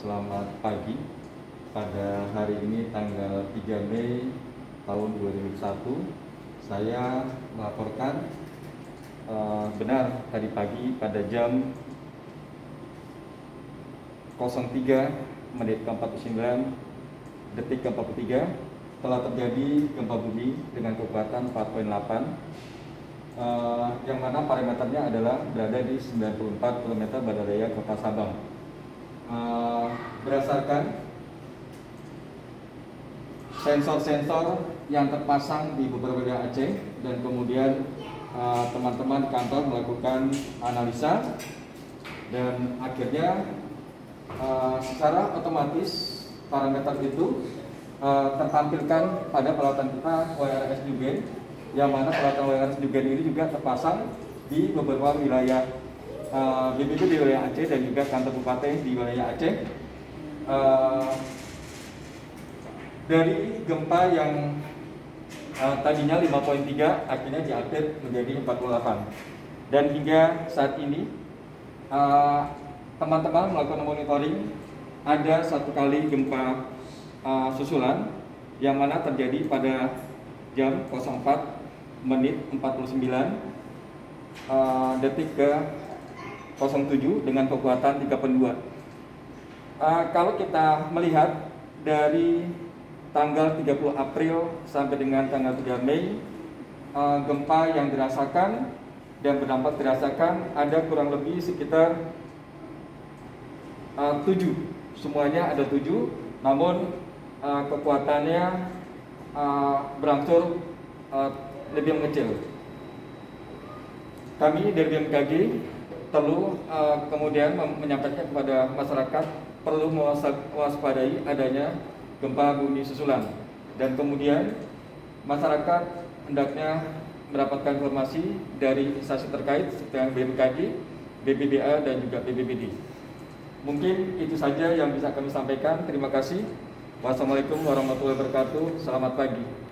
selamat pagi. Pada hari ini tanggal 3 Mei tahun 2021, saya melaporkan benar tadi pagi pada jam 03:49 telah terjadi gempa bumi dengan kekuatan 4,8, yang mana parameternya adalah berada di 94 km badan daya Kota Sabang. Berdasarkan sensor-sensor yang terpasang di beberapa wilayah Aceh, dan kemudian teman-teman di kantor melakukan analisa, dan akhirnya secara otomatis parameter itu tertampilkan pada peralatan kita WRS Dugen, yang mana peralatan WRS Dugen ini juga terpasang di beberapa wilayah BPBD di wilayah Aceh dan juga kantor bupati di wilayah Aceh. Dari gempa yang tadinya 5,3 akhirnya diupdate menjadi 48, dan hingga saat ini teman-teman melakukan monitoring. Ada satu kali gempa susulan yang mana terjadi pada jam 04:49 ke 07 dengan kekuatan 3,2. Kalau kita melihat dari tanggal 30 April sampai dengan tanggal 3 Mei, gempa yang dirasakan dan berdampak dirasakan ada kurang lebih sekitar 7. Semuanya ada 7, namun kekuatannya berangsur lebih mengecil. Kami dari BMKG perlu kemudian menyampaikan kepada masyarakat perlu mewaspadai adanya gempa bumi susulan, dan kemudian masyarakat hendaknya mendapatkan informasi dari instansi terkait seperti BMKG, BPBA dan juga BPBD. Mungkin itu saja yang bisa kami sampaikan. Terima kasih. Wassalamualaikum warahmatullahi wabarakatuh. Selamat pagi.